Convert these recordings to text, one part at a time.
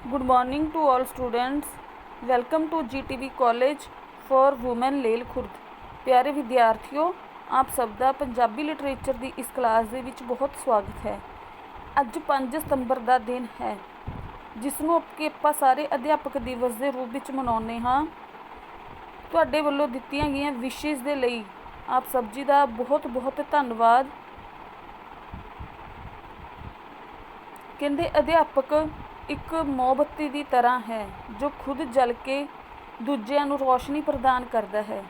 Good morning to all students. Welcome to GTV college for women Lel Khurd. प्यारे विद्यार्थियों, आप सब ਦਾ ਪੰਜਾਬੀ ਲਿਟਰੇਚਰ ਦੀ ਇਸ ਕਲਾਸ ਦੇ ਵਿੱਚ ਬਹੁਤ ਸਵਾਗਤ ਹੈ। ਅੱਜ 5 ਸਤੰਬਰ ਦਾ ਦਿਨ ਹੈ, ਜਿਸ ਨੂੰ ਕਿ ਆਪਾਂ ਸਾਰੇ ਅਧਿਆਪਕ ਦਿਵਸ ਦੇ ਰੂਪ ਵਿੱਚ ਮਨਾਉਂਦੇ ਹਾਂ। ਤੁਹਾਡੇ ਵੱਲੋਂ ਦਿੱਤੀਆਂ ਗਈਆਂ ਵਿਸ਼ੇਸ ਦੇ ਲਈ ਆਪ ਸਭ ਜੀ ਦਾ ਬਹੁਤ ਬਹੁਤ ਧੰਨਵਾਦ। ਕਹਿੰਦੇ ਅਧਿਆਪਕ ਇੱਕ ਮੋਮਬੱਤੀ ਦੀ ਤਰ੍ਹਾਂ ਹੈ ਜੋ ਖੁਦ ਜਲ ਕੇ ਦੂਜਿਆਂ ਨੂੰ ਰੋਸ਼ਨੀ ਪ੍ਰਦਾਨ ਕਰਦਾ ਹੈ।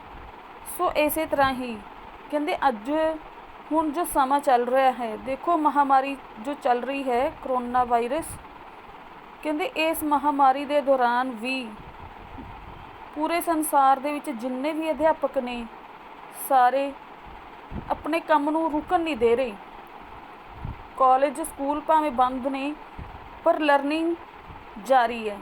ਸੋ ਇਸੇ ਤਰ੍ਹਾਂ ਹੀ ਕਹਿੰਦੇ ਅੱਜ ਹੁਣ ਜੋ ਸਮਾਂ ਚੱਲ ਰਿਹਾ ਹੈ, ਦੇਖੋ ਮਹਾਮਾਰੀ ਜੋ ਚੱਲ ਰਹੀ ਹੈ ਕਰੋਨਾ ਵਾਇਰਸ, ਕਹਿੰਦੇ ਇਸ ਮਹਾਮਾਰੀ ਦੇ ਦੌਰਾਨ ਵੀ ਪੂਰੇ ਸੰਸਾਰ ਦੇ ਵਿੱਚ ਜਿੰਨੇ ਵੀ ਅਧਿਆਪਕ ਨੇ ਸਾਰੇ ਆਪਣੇ ਕੰਮ ਨੂੰ ਰੁਕਣ ਨਹੀਂ ਦੇ ਰਹੇ। ਕਾਲਜ ਸਕੂਲ ਭਾਵੇਂ ਬੰਦ ਨੇ ਪਰ ਲਰਨਿੰਗ ਜਾਰੀ ਹੈ।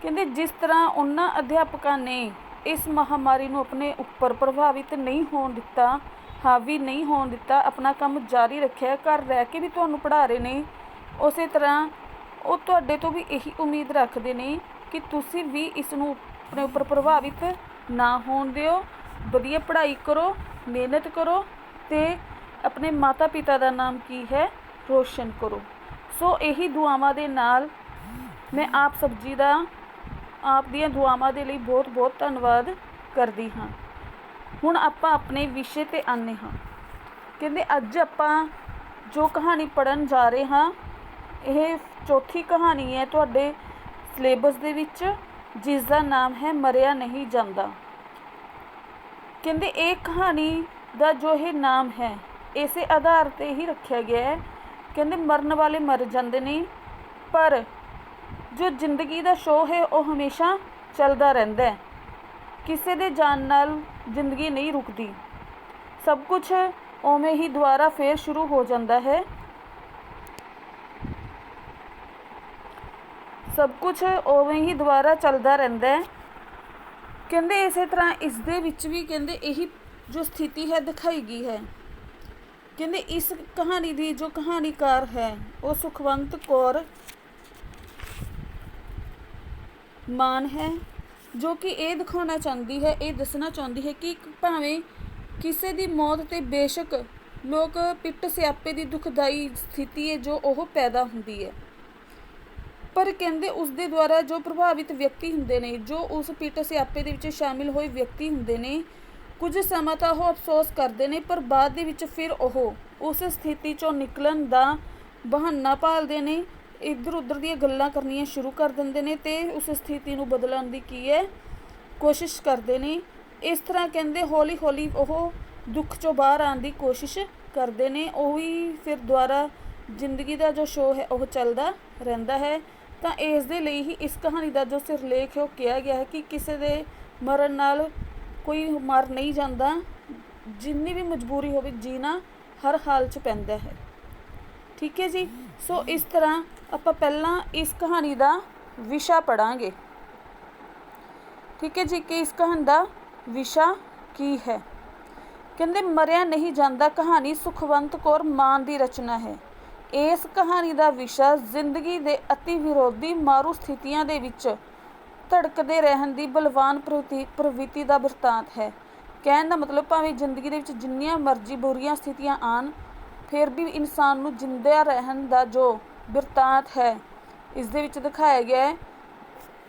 ਕਹਿੰਦੇ ਜਿਸ ਤਰ੍ਹਾਂ ਉਹਨਾਂ ਅਧਿਆਪਕਾਂ ਨੇ ਇਸ ਮਹਾਮਾਰੀ ਨੂੰ ਆਪਣੇ ਉੱਪਰ ਪ੍ਰਭਾਵਿਤ ਨਹੀਂ ਹੋਣ ਦਿੱਤਾ, ਹਾਵੀ ਨਹੀਂ ਹੋਣ ਦਿੱਤਾ, ਆਪਣਾ ਕੰਮ ਜਾਰੀ ਰੱਖਿਆ, ਘਰ ਰਹਿ ਕੇ ਵੀ ਤੁਹਾਨੂੰ ਪੜ੍ਹਾ ਰਹੇ ਨੇ, ਉਸੇ ਤਰ੍ਹਾਂ ਉਹ ਤੁਹਾਡੇ ਤੋਂ ਵੀ ਇਹੀ ਉਮੀਦ ਰੱਖਦੇ ਨੇ ਕਿ ਤੁਸੀਂ ਵੀ ਇਸ ਨੂੰ ਆਪਣੇ ਉੱਪਰ ਪ੍ਰਭਾਵਿਤ ਨਾ ਹੋਣ ਦਿਓ, ਵਧੀਆ ਪੜ੍ਹਾਈ ਕਰੋ, ਮਿਹਨਤ ਕਰੋ ਅਤੇ ਆਪਣੇ ਮਾਤਾ ਪਿਤਾ ਦਾ ਨਾਮ ਕੀ ਹੈ ਰੋਸ਼ਨ ਕਰੋ। ਸੋ ਇਹੀ ਦੁਆਵਾਂ ਦੇ ਨਾਲ ਮੈਂ ਆਪ ਸਭ ਜੀ ਦਾ ਆਪ ਦੀਆਂ ਦੁਆਵਾਂ ਦੇ ਲਈ ਬਹੁਤ ਬਹੁਤ ਧੰਨਵਾਦ ਕਰਦੀ ਹਾਂ। ਹੁਣ ਆਪਾਂ ਆਪਣੇ ਵਿਸ਼ੇ 'ਤੇ ਆਉਂਦੇ ਹਾਂ। ਕਹਿੰਦੇ ਅੱਜ ਆਪਾਂ ਜੋ ਕਹਾਣੀ ਪੜ੍ਹਨ ਜਾ ਰਹੇ ਹਾਂ, ਇਹ ਚੌਥੀ ਕਹਾਣੀ ਹੈ ਤੁਹਾਡੇ ਸਿਲੇਬਸ ਦੇ ਵਿੱਚ, ਜਿਸ ਦਾ ਨਾਮ ਹੈ ਮਰਿਆ ਨਹੀਂ ਜਾਂਦਾ। ਕਹਿੰਦੇ ਇਹ ਕਹਾਣੀ ਦਾ ਜੋ ਇਹ ਨਾਮ ਹੈ ਇਸੇ ਆਧਾਰ 'ਤੇ ਹੀ ਰੱਖਿਆ ਗਿਆ ਹੈ। ਕਹਿੰਦੇ ਮਰਨ ਵਾਲੇ ਮਰ ਜਾਂਦੇ ਨੇ, ਪਰ ਜੋ ਜ਼ਿੰਦਗੀ ਦਾ ਸ਼ੋਅ ਹੈ ਉਹ ਹਮੇਸ਼ਾ ਚੱਲਦਾ ਰਹਿੰਦਾ ਹੈ। ਕਿਸੇ ਦੇ ਜਾਣ ਨਾਲ ਜ਼ਿੰਦਗੀ ਨਹੀਂ ਰੁਕਦੀ, ਸਭ ਕੁਛ ਉਵੇਂ ਹੀ ਦੁਬਾਰਾ ਫੇਰ ਸ਼ੁਰੂ ਹੋ ਜਾਂਦਾ ਹੈ। ਸਭ ਕੁਛ ਉਵੇਂ ਹੀ ਦੁਬਾਰਾ ਚੱਲਦਾ ਰਹਿੰਦਾ ਹੈ। ਕਹਿੰਦੇ ਇਸੇ ਤਰ੍ਹਾਂ ਇਸ ਦੇ ਵਿੱਚ ਵੀ ਕਹਿੰਦੇ ਇਹੀ ਜੋ ਸਥਿਤੀ ਹੈ ਦਿਖਾਈ ਗਈ ਹੈ। ਕਹਿੰਦੇ ਇਸ ਕਹਾਣੀ ਦੀ ਜੋ ਕਹਾਣੀਕਾਰ ਹੈ ਉਹ ਸੁਖਵੰਤ ਕੌਰ ਮਾਨ ਹੈ, ਜੋ ਕਿ ਇਹ ਦਿਖਾਉਣਾ ਚਾਹੁੰਦੀ ਹੈ, ਇਹ ਦੱਸਣਾ ਚਾਹੁੰਦੀ ਹੈ ਕਿ ਭਾਵੇਂ ਕਿਸੇ ਦੀ ਮੌਤ 'ਤੇ ਬੇਸ਼ੱਕ ਲੋਕ ਪਿੱਟ ਸਿਆਪੇ ਦੀ ਦੁਖਦਾਈ ਸਥਿਤੀ ਹੈ ਜੋ ਉਹ ਪੈਦਾ ਹੁੰਦੀ ਹੈ, ਪਰ ਕਹਿੰਦੇ ਉਸ ਦੇ ਦੁਆਰਾ ਜੋ ਪ੍ਰਭਾਵਿਤ ਵਿਅਕਤੀ ਹੁੰਦੇ ਨੇ, ਜੋ ਉਸ ਪਿੱਟ ਸਿਆਪੇ ਦੇ ਵਿੱਚ ਸ਼ਾਮਿਲ ਹੋਏ ਵਿਅਕਤੀ ਹੁੰਦੇ ਨੇ, ਕੁਝ ਸਮਾਂ ਤਾਂ ਉਹ ਅਫਸੋਸ ਕਰਦੇ ਨੇ, ਪਰ ਬਾਅਦ ਦੇ ਵਿੱਚ ਫਿਰ ਉਹ ਉਸ ਸਥਿਤੀ 'ਚੋਂ ਨਿਕਲਣ ਦਾ ਬਹਾਨਾ ਭਾਲਦੇ ਨੇ, ਇੱਧਰ ਉੱਧਰ ਦੀਆਂ ਗੱਲਾਂ ਕਰਨੀਆਂ ਸ਼ੁਰੂ ਕਰ ਦਿੰਦੇ ਨੇ ਅਤੇ ਉਸ ਸਥਿਤੀ ਨੂੰ ਬਦਲਣ ਦੀ ਕੀ ਹੈ ਕੋਸ਼ਿਸ਼ ਕਰਦੇ ਨੇ। ਇਸ ਤਰ੍ਹਾਂ ਕਹਿੰਦੇ ਹੌਲੀ ਹੌਲੀ ਉਹ ਦੁੱਖ 'ਚੋਂ ਬਾਹਰ ਆਉਣ ਦੀ ਕੋਸ਼ਿਸ਼ ਕਰਦੇ ਨੇ। ਉਹੀ ਫਿਰ ਦੁਬਾਰਾ ਜ਼ਿੰਦਗੀ ਦਾ ਜੋ ਸ਼ੋਅ ਹੈ ਉਹ ਚੱਲਦਾ ਰਹਿੰਦਾ ਹੈ। ਤਾਂ ਇਸ ਦੇ ਲਈ ਹੀ ਇਸ ਕਹਾਣੀ ਦਾ ਜੋ ਸਿਰਲੇਖ ਹੈ ਉਹ ਕਿਹਾ ਗਿਆ ਹੈ ਕਿ ਕਿਸੇ ਦੇ ਮਰਨ ਨਾਲ ਕੋਈ ਮਰ ਨਹੀਂ ਜਾਂਦਾ, ਜਿੰਨੀ ਵੀ ਮਜਬੂਰੀ ਹੋਵੇ ਜੀਣਾ ਹਰ ਹਾਲ 'ਚ ਪੈਂਦਾ ਹੈ। ਠੀਕ ਹੈ ਜੀ। ਸੋ ਇਸ ਤਰ੍ਹਾਂ ਆਪਾਂ ਪਹਿਲਾਂ ਇਸ ਕਹਾਣੀ ਦਾ ਵਿਸ਼ਾ ਪੜ੍ਹਾਂਗੇ। ਠੀਕ ਹੈ ਜੀ, ਕਿ ਇਸ ਕਹਾਣੀ ਦਾ ਵਿਸ਼ਾ ਕੀ ਹੈ। ਕਹਿੰਦੇ ਮਰਿਆ ਨਹੀਂ ਜਾਂਦਾ ਕਹਾਣੀ ਸੁਖਵੰਤ ਕੌਰ ਮਾਨ ਦੀ ਰਚਨਾ ਹੈ। ਇਸ ਕਹਾਣੀ ਦਾ ਵਿਸ਼ਾ ਜ਼ਿੰਦਗੀ ਦੇ ਅਤੀ ਵਿਰੋਧੀ ਮਾਰੂ ਸਥਿਤੀਆਂ ਦੇ ਵਿੱਚ ਧੜਕਦੇ ਰਹਿਣ ਦੀ ਬਲਵਾਨ ਪ੍ਰਵਿਰਤੀ ਦਾ ਬਿਰਤਾਂਤ ਹੈ। ਕਹਿਣ ਦਾ ਮਤਲਬ ਭਾਵੇਂ ਜ਼ਿੰਦਗੀ ਦੇ ਵਿੱਚ ਜਿੰਨੀਆਂ ਮਰਜ਼ੀ ਬੁਰੀਆਂ ਸਥਿਤੀਆਂ ਆਉਣ, ਫਿਰ ਵੀ ਇਨਸਾਨ ਨੂੰ ਜਿੰਦਾ ਰਹਿਣ ਦਾ ਜੋ ਬਿਰਤਾਂਤ ਹੈ ਇਸ ਦੇ ਵਿੱਚ ਦਿਖਾਇਆ ਗਿਆ ਹੈ।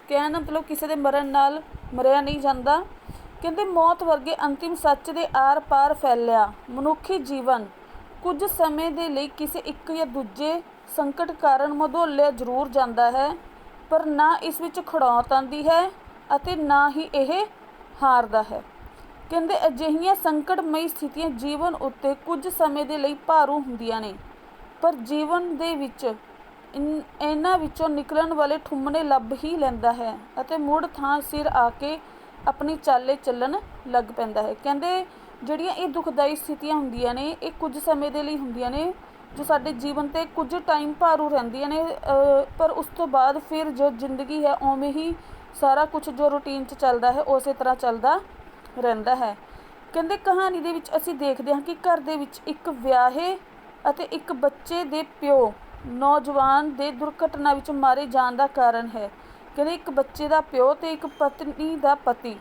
ਕਹਿਣ ਦਾ ਮਤਲਬ ਕਿਸੇ ਦੇ ਮਰਨ ਨਾਲ ਮਰਿਆ ਨਹੀਂ ਜਾਂਦਾ। ਕਹਿੰਦੇ ਮੌਤ ਵਰਗੇ ਅੰਤਿਮ ਸੱਚ ਦੇ ਆਰ ਪਾਰ ਫੈਲਿਆ ਮਨੁੱਖੀ ਜੀਵਨ ਕੁਝ ਸਮੇਂ ਦੇ ਲਈ ਕਿਸੇ ਇੱਕ ਜਾਂ ਦੂਜੇ ਸੰਕਟ ਕਾਰਨ ਮਧੋਲਿਆ ਜ਼ਰੂਰ ਜਾਂਦਾ ਹੈ, ਪਰ ਨਾ ਇਸ ਵਿੱਚ ਖੜੌਤ ਆਉਂਦੀ ਹੈ ਅਤੇ ਨਾ ਹੀ ਇਹ ਹਾਰਦਾ ਹੈ। ਕਹਿੰਦੇ ਅਜਿਹੀਆਂ ਸੰਕਟਮਈ ਸਥਿਤੀਆਂ ਜੀਵਨ ਉੱਤੇ ਕੁਝ ਸਮੇਂ ਦੇ ਲਈ ਭਾਰੂ ਹੁੰਦੀਆਂ ਨੇ, ਪਰ ਜੀਵਨ ਦੇ ਵਿੱਚ ਇਹਨਾਂ ਵਿੱਚੋਂ ਨਿਕਲਣ ਵਾਲੇ ਠੁੰਮਣੇ ਲੱਭ ਹੀ ਲੈਂਦਾ ਹੈ ਅਤੇ ਮੁੜ ਥਾਂ ਸਿਰ ਆ ਕੇ ਆਪਣੀ ਚਾਲੇ ਚੱਲਣ ਲੱਗ ਪੈਂਦਾ ਹੈ। ਕਹਿੰਦੇ ਜਿਹੜੀਆਂ ਇਹ ਦੁਖਦਾਈ ਸਥਿਤੀਆਂ ਹੁੰਦੀਆਂ ਨੇ ਇਹ ਕੁਝ ਸਮੇਂ ਦੇ ਲਈ ਹੁੰਦੀਆਂ ਨੇ, ਜੋ ਸਾਡੇ ਜੀਵਨ 'ਤੇ ਕੁਝ ਟਾਈਮ ਭਾਰੂ ਰਹਿੰਦੀਆਂ ਨੇ, ਪਰ ਉਸ ਤੋਂ ਬਾਅਦ ਫਿਰ ਜੋ ਜ਼ਿੰਦਗੀ ਹੈ ਉਵੇਂ ਹੀ ਸਾਰਾ ਕੁਛ ਜੋ ਰੂਟੀਨ 'ਚ ਚੱਲਦਾ ਹੈ ਉਸੇ ਤਰ੍ਹਾਂ ਚੱਲਦਾ ਰਹਿੰਦਾ ਹੈ। ਕਹਿੰਦੇ ਕਹਾਣੀ ਦੇ ਵਿੱਚ ਅਸੀਂ ਦੇਖਦੇ ਹਾਂ ਕਿ ਘਰ ਦੇ ਵਿੱਚ ਇੱਕ ਵਿਆਹੇ ਅਤੇ ਇੱਕ ਬੱਚੇ ਦੇ ਪਿਓ ਨੌਜਵਾਨ ਦੇ ਦੁਰਘਟਨਾ ਵਿੱਚ ਮਾਰੇ ਜਾਣ ਦਾ ਕਾਰਨ ਹੈ। ਕਹਿੰਦੇ ਇੱਕ ਬੱਚੇ ਦਾ ਪਿਓ ਤੇ ਇੱਕ ਪਤਨੀ ਦਾ ਪਤੀ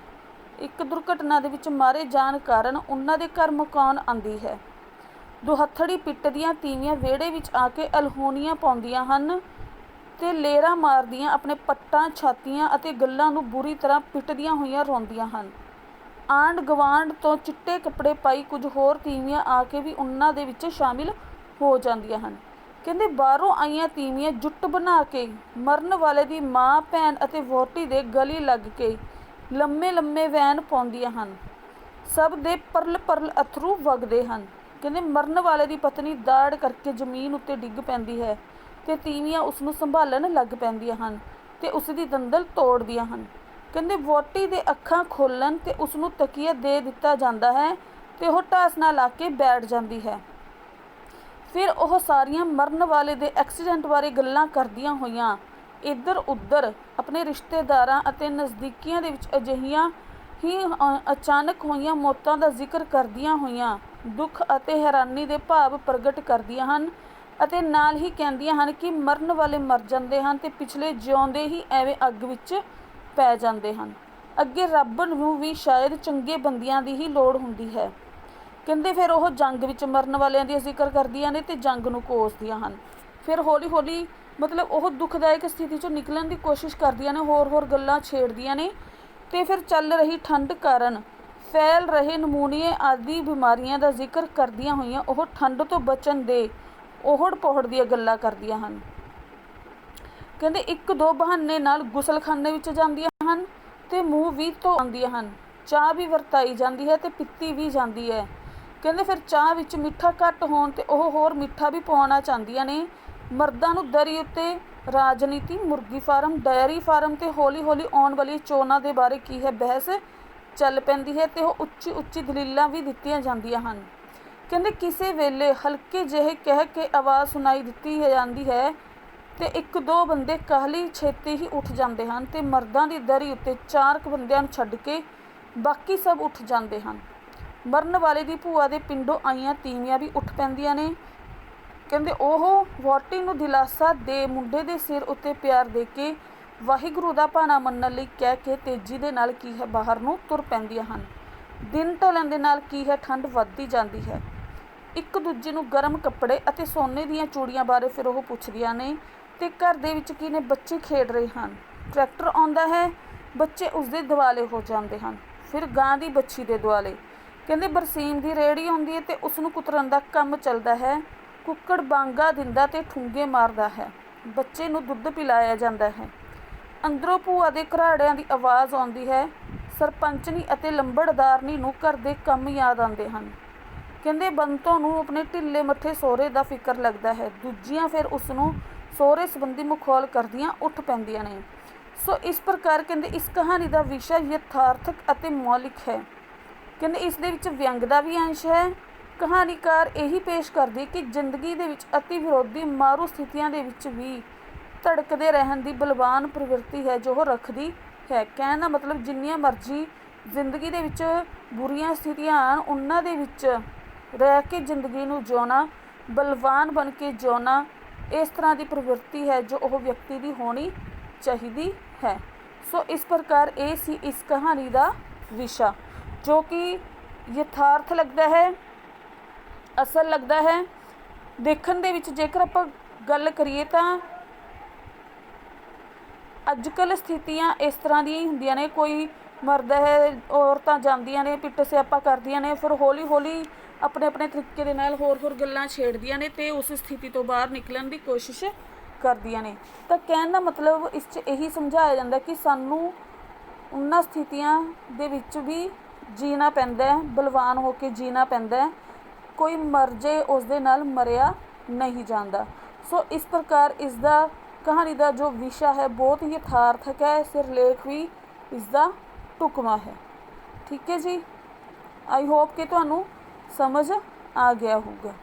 ਇੱਕ ਦੁਰਘਟਨਾ ਦੇ ਵਿੱਚ ਮਾਰੇ ਜਾਣ ਕਾਰਨ ਉਹਨਾਂ ਦੇ ਘਰ ਮਕਾਨ ਆਉਂਦੀ ਹੈ। ਦੁਹੱਥੜੀ ਪਿੱਟਦੀਆਂ ਤੀਵੀਆਂ ਵਿਹੜੇ ਵਿੱਚ ਆ ਕੇ ਅਲਹੋਣੀਆਂ ਪਾਉਂਦੀਆਂ ਹਨ ਤੇ ਲੇਰਾਂ ਮਾਰਦੀਆਂ ਆਪਣੇ ਪੱਟਾਂ, ਛਾਤੀਆਂ ਅਤੇ ਗੱਲਾਂ ਨੂੰ ਬੁਰੀ ਤਰ੍ਹਾਂ ਪਿੱਟਦੀਆਂ ਹੋਈਆਂ ਰੋਂਦੀਆਂ ਹਨ। ਆਂਢ ਗੁਆਂਢ ਤੋਂ ਚਿੱਟੇ ਕੱਪੜੇ ਪਾਈ ਕੁਝ ਹੋਰ ਤੀਵੀਆਂ ਆ ਕੇ ਵੀ ਉਹਨਾਂ ਦੇ ਵਿੱਚ ਸ਼ਾਮਿਲ ਹੋ ਜਾਂਦੀਆਂ ਹਨ। ਕਹਿੰਦੇ ਬਾਹਰੋਂ ਆਈਆਂ ਤੀਵੀਆਂ ਜੁੱਟ ਬਣਾ ਕੇ ਮਰਨ ਵਾਲੇ ਦੀ ਮਾਂ, ਭੈਣ ਅਤੇ ਵਹੁਟੀ ਦੇ ਗਲੀ ਲੱਗ ਕੇ ਲੰਮੇ ਲੰਮੇ ਵੈਣ ਪਾਉਂਦੀਆਂ ਹਨ। ਸਭ ਦੇ ਪਰਲ ਪਰਲ ਅਥਰੂ ਵਗਦੇ ਹਨ। ਕਹਿੰਦੇ ਮਰਨ ਵਾਲੇ ਦੀ ਪਤਨੀ ਦਾੜ ਕਰਕੇ ਜ਼ਮੀਨ ਉੱਤੇ ਡਿੱਗ ਪੈਂਦੀ ਹੈ ਤੇ ਤੀਵੀਆਂ ਉਸ ਨੂੰ ਸੰਭਾਲਣ ਲੱਗ ਪੈਂਦੀਆਂ ਹਨ ਤੇ ਉਸ ਦੀ ਦੰਦਲ ਤੋੜਦੀਆਂ ਹਨ। ਕਹਿੰਦੇ ਵਹੁਟੀ ਦੇ ਅੱਖਾਂ ਖੋਲ੍ਹਣ ਤੇ ਉਸ ਨੂੰ ਤਕੀਆ ਦੇ ਦਿੱਤਾ ਜਾਂਦਾ ਹੈ ਤੇ ਉਹ ਢਾਸ ਨਾਲ ਲਾ ਕੇ ਬੈਠ ਜਾਂਦੀ ਹੈ। ਫਿਰ ਉਹ ਸਾਰੀਆਂ ਮਰਨ ਵਾਲੇ ਦੇ ਐਕਸੀਡੈਂਟ ਬਾਰੇ ਗੱਲਾਂ ਕਰਦੀਆਂ ਹੋਈਆਂ ਇੱਧਰ ਉੱਧਰ ਆਪਣੇ ਰਿਸ਼ਤੇਦਾਰਾਂ ਅਤੇ ਨਜ਼ਦੀਕੀਆਂ ਦੇ ਵਿੱਚ ਅਜਿਹੀਆਂ ਹੀ ਅਚਾਨਕ ਹੋਈਆਂ ਮੌਤਾਂ ਦਾ ਜ਼ਿਕਰ ਕਰਦੀਆਂ ਹੋਈਆਂ ਦੁੱਖ ਅਤੇ ਹੈਰਾਨੀ ਦੇ ਭਾਵ ਪ੍ਰਗਟ ਕਰਦੀਆਂ ਹਨ ਅਤੇ ਨਾਲ ਹੀ ਕਹਿੰਦੀਆਂ ਹਨ ਕਿ ਮਰਨ ਵਾਲੇ ਮਰ ਜਾਂਦੇ ਹਨ ਤੇ ਪਿਛਲੇ ਜਿਉਂਦੇ ਹੀ ਐਵੇਂ ਅੱਗ ਵਿੱਚ ਪੈ ਜਾਂਦੇ ਹਨ। ਅੱਗੇ ਰੱਬ ਨੂੰ ਵੀ ਸ਼ਾਇਦ ਚੰਗੇ ਬੰਦਿਆਂ ਦੀ ਹੀ ਲੋੜ ਹੁੰਦੀ ਹੈ। ਕਹਿੰਦੇ ਫਿਰ ਉਹ ਜੰਗ ਵਿੱਚ ਮਰਨ ਵਾਲਿਆਂ ਦੀ ਜ਼ਿਕਰ ਕਰਦੀਆਂ ਨੇ ਤੇ ਜੰਗ ਨੂੰ ਕੋਸਦੀਆਂ ਹਨ। ਫਿਰ ਹੌਲੀ ਹੌਲੀ ਮਤਲਬ ਉਹ ਦੁਖਦਾਇਕ ਸਥਿਤੀ 'ਚੋਂ ਨਿਕਲਣ ਦੀ ਕੋਸ਼ਿਸ਼ ਕਰਦੀਆਂ ਨੇ, ਹੋਰ ਗੱਲਾਂ ਛੇੜਦੀਆਂ ਨੇ ਤੇ ਫਿਰ ਚੱਲ ਰਹੀ ਠੰਡ ਕਾਰਨ ਫੈਲ ਰਹੇ ਨਮੂਨੀਏ ਆਦਿ ਬਿਮਾਰੀਆਂ ਦਾ ਜ਼ਿਕਰ ਕਰਦੀਆਂ ਹੋਈਆਂ ਉਹ ਠੰਡ ਤੋਂ ਬਚਣ ਦੇ ਓਹੜ ਪੋਹੜ ਦੀਆਂ ਗੱਲਾਂ ਕਰਦੀਆਂ ਹਨ। ਕਹਿੰਦੇ ਇੱਕ ਦੋ ਬਹਾਨੇ ਨਾਲ ਗੁਸਲਖਾਨੇ ਵਿੱਚ ਜਾਂਦੀਆਂ ਹਨ ਤੇ ਮੂੰਹ ਵੀ ਧੋ ਆਉਂਦੀਆਂ ਹਨ। ਚਾਹ ਵੀ ਵਰਤਾਈ ਜਾਂਦੀ ਹੈ ਤੇ ਪੀਤੀ ਵੀ ਜਾਂਦੀ ਹੈ। ਕਹਿੰਦੇ ਫਿਰ ਚਾਹ ਵਿੱਚ ਮਿੱਠਾ ਘੱਟ ਹੋਣ ਤੇ ਉਹ ਹੋਰ ਮਿੱਠਾ ਵੀ ਪਵਾਉਣਾ ਚਾਹੁੰਦੀਆਂ ਨੇ। ਮਰਦਾਂ ਨੂੰ ਦਰੀ ਉੱਤੇ ਰਾਜਨੀਤੀ, ਮੁਰਗੀ ਫਾਰਮ, ਡਾਇਰੀ ਫਾਰਮ ਤੇ ਹੌਲੀ ਹੌਲੀ ਆਉਣ ਵਾਲੀ ਚੋਣਾਂ ਦੇ ਬਾਰੇ ਕੀ ਹੈ ਬਹਿਸ ਚੱਲ ਪੈਂਦੀ ਹੈ ਤੇ ਉਹ ਉੱਚੀ ਉੱਚੀ ਦਲੀਲਾਂ ਵੀ ਦਿੱਤੀਆਂ ਜਾਂਦੀਆਂ ਹਨ। ਕਹਿੰਦੇ ਕਿਸੇ ਵੇਲੇ ਹਲਕੇ ਜਿਹੇ ਕਹਿ ਕੇ ਆਵਾਜ਼ ਸੁਣਾਈ ਦਿੱਤੀ ਜਾਂਦੀ ਹੈ ਤੇ ਇੱਕ ਦੋ ਬੰਦੇ ਕਾਹਲੀ ਛੇਤੀ ਹੀ ਉੱਠ ਜਾਂਦੇ ਹਨ ਤੇ ਮਰਦਾਂ ਦੀ ਦਰੀ ਉੱਤੇ 4 ਬੰਦਿਆਂ ਨੂੰ ਛੱਡ ਕੇ ਬਾਕੀ ਸਭ ਉੱਠ ਜਾਂਦੇ ਹਨ। ਮਰਨ ਵਾਲੇ ਦੀ ਭੂਆ ਦੇ ਪਿੰਡੋਂ ਆਈਆਂ ਤੀਵੀਆਂ ਵੀ ਉੱਠ ਪੈਂਦੀਆਂ ਨੇ। ਕਹਿੰਦੇ ਉਹ ਵਹੁਟੀ ਨੂੰ ਦਿਲਾਸਾ ਦੇ ਮੁੰਡੇ ਦੇ ਸਿਰ ਉੱਤੇ ਪਿਆਰ ਦੇ ਕੇ ਵਾਹਿਗੁਰੂ ਦਾ ਭਾਣਾ ਮੰਨਣ ਲਈ ਕਹਿ ਕੇ ਤੇਜ਼ੀ ਦੇ ਨਾਲ ਕੀ ਹੈ ਬਾਹਰ ਨੂੰ ਤੁਰ ਪੈਂਦੀਆਂ ਹਨ। ਦਿਨ ਢਲਣ ਦੇ ਨਾਲ ਕੀ ਹੈ ਠੰਡ ਵੱਧਦੀ ਜਾਂਦੀ ਹੈ। ਇੱਕ ਦੂਜੇ ਨੂੰ ਗਰਮ ਕੱਪੜੇ ਅਤੇ ਸੋਨੇ ਦੀਆਂ ਚੂੜੀਆਂ ਬਾਰੇ ਫਿਰ ਉਹ ਪੁੱਛਦੀਆਂ ਨੇ ਤੇ ਘਰ ਦੇ ਵਿੱਚ ਕੀ ਨੇ ਬੱਚੇ ਖੇਡ ਰਹੇ ਹਨ। ਟਰੈਕਟਰ ਆਉਂਦਾ ਹੈ, ਬੱਚੇ ਉਸਦੇ ਦੁਆਲੇ ਹੋ ਜਾਂਦੇ ਹਨ। ਫਿਰ ਗਾਂ ਦੀ ਬੱਛੀ ਦੇ ਦੁਆਲੇ। ਕਹਿੰਦੇ ਬਰਸੀਮ ਦੀ ਰੇਹੜੀ ਆਉਂਦੀ ਹੈ ਤੇ ਉਸ ਨੂੰ ਕੁਤਰਨ ਦਾ ਕੰਮ ਚੱਲਦਾ ਹੈ। ਕੁੱਕੜ ਬਾਂਗਾ ਦਿੰਦਾ ਤੇ ਠੁੰਗੇ ਮਾਰਦਾ ਹੈ। ਬੱਚੇ ਨੂੰ ਦੁੱਧ ਪਿਲਾਇਆ ਜਾਂਦਾ ਹੈ। ਅੰਦਰੋਂ ਭੂਆ ਦੇ ਘਰਾੜਿਆਂ ਦੀ ਆਵਾਜ਼ ਆਉਂਦੀ ਹੈ। ਸਰਪੰਚਣੀ ਅਤੇ ਲੰਬੜਦਾਰਨੀ ਨੂੰ ਘਰ ਦੇ ਕੰਮ ਯਾਦ ਆਉਂਦੇ ਹਨ। ਕਹਿੰਦੇ ਬੰਤੋਂ ਨੂੰ ਆਪਣੇ ਢਿੱਲੇ ਮੱਠੇ ਸਹੁਰੇ ਦਾ ਫਿਕਰ ਲੱਗਦਾ ਹੈ। ਦੂਜੀਆਂ ਫਿਰ ਉਸ ਨੂੰ ਸਹੁਰੇ ਸੰਬੰਧੀ ਮਖੌਲ ਕਰਦੀਆਂ ਉੱਠ ਪੈਂਦੀਆਂ ਨੇ। ਸੋ ਇਸ ਪ੍ਰਕਾਰ ਕਹਿੰਦੇ ਇਸ ਕਹਾਣੀ ਦਾ ਵਿਸ਼ਾ ਯਥਾਰਥਕ ਅਤੇ ਮੌਲਿਕ ਹੈ। ਕਹਿੰਦੇ ਇਸ ਦੇ ਵਿੱਚ ਵਿਅੰਗ ਦਾ ਵੀ ਅੰਸ਼ ਹੈ। ਕਹਾਣੀਕਾਰ ਇਹੀ ਪੇਸ਼ ਕਰਦੀ ਕਿ ਜ਼ਿੰਦਗੀ ਦੇ ਵਿੱਚ ਅਤੀ ਵਿਰੋਧੀ ਮਾਰੂ ਸਥਿਤੀਆਂ ਦੇ ਵਿੱਚ ਵੀ ਧੜਕਦੇ ਰਹਿਣ ਦੀ ਬਲਵਾਨ ਪ੍ਰਵਿਰਤੀ ਹੈ ਜੋ ਉਹ ਰੱਖਦੀ ਹੈ। ਕਹਿਣ ਦਾ ਮਤਲਬ ਜਿੰਨੀਆਂ ਮਰਜ਼ੀ ਜ਼ਿੰਦਗੀ ਦੇ ਵਿੱਚ ਬੁਰੀਆਂ ਸਥਿਤੀਆਂ ਆਉਣ ਉਹਨਾਂ ਦੇ ਵਿੱਚ ਰਹਿ ਕੇ ਜ਼ਿੰਦਗੀ ਨੂੰ ਜਿਉਣਾ, ਬਲਵਾਨ ਬਣ ਕੇ ਜਿਉਣਾ, ਇਸ ਤਰ੍ਹਾਂ ਦੀ ਪ੍ਰਵਿਰਤੀ ਹੈ ਜੋ ਉਹ ਵਿਅਕਤੀ ਦੀ ਹੋਣੀ ਚਾਹੀਦੀ ਹੈ। ਸੋ ਇਸ ਪ੍ਰਕਾਰ ਇਹ ਸੀ ਇਸ ਕਹਾਣੀ ਦਾ ਵਿਸ਼ਾ ਜੋ ਕਿ ਯਥਾਰਥ ਲੱਗਦਾ ਹੈ, ਅਸਲ ਲੱਗਦਾ ਹੈ। ਦੇਖਣ ਦੇ ਵਿੱਚ ਜੇਕਰ ਆਪਾਂ ਗੱਲ ਕਰੀਏ ਤਾਂ ਅੱਜ ਕੱਲ੍ਹ ਸਥਿਤੀਆਂ ਇਸ ਤਰ੍ਹਾਂ ਦੀਆਂ ਹੀ ਹੁੰਦੀਆਂ ਨੇ। ਕੋਈ ਮਰਦਾ ਹੈ, ਔਰਤਾਂ ਜਾਂਦੀਆਂ ਨੇ, ਪਿੱਟ ਸਿਆਪਾ ਕਰਦੀਆਂ ਨੇ, ਫਿਰ ਹੌਲੀ ਹੌਲੀ ਆਪਣੇ ਆਪਣੇ ਤਰੀਕੇ ਦੇ ਨਾਲ ਹੋਰ ਗੱਲਾਂ ਛੇੜਦੀਆਂ ਨੇ ਤੇ ਉਸ ਸਥਿਤੀ ਤੋਂ ਬਾਹਰ ਨਿਕਲਣ ਦੀ ਕੋਸ਼ਿਸ਼ ਕਰਦੀਆਂ ਨੇ। ਤਾਂ ਕਹਿਣ ਦਾ ਮਤਲਬ ਇਸ 'ਚ ਇਹੀ ਸਮਝਾਇਆ ਜਾਂਦਾ ਕਿ ਸਾਨੂੰ ਉਹਨਾਂ ਸਥਿਤੀਆਂ ਦੇ ਵਿੱਚ ਵੀ ਜੀਣਾ ਪੈਂਦਾ ਹੈ, ਬਲਵਾਨ ਹੋ ਕੇ ਜੀਣਾ ਪੈਂਦਾ ਹੈ। ਕੋਈ ਮਰ ਜੇ ਉਸ ਦੇ ਨਾਲ ਮਰਿਆ ਨਹੀਂ ਜਾਂਦਾ। ਸੋ ਇਸ ਪ੍ਰਕਾਰ ਇਸ ਦਾ ਕਹਾਣੀ ਦਾ ਜੋ ਵਿਸ਼ਾ ਹੈ ਬਹੁਤ ਹੀ ਯਥਾਰਥਕ ਹੈ। ਸਿਰਲੇਖ ਵੀ ਇਸ ਦਾ ਢੁਕਵਾਂ ਹੈ। ਠੀਕ ਹੈ ਜੀ, ਆਈ ਹੋਪ ਕਿ ਤੁਹਾਨੂੰ ਸਮਝ ਆ ਗਿਆ ਹੋਊਗਾ।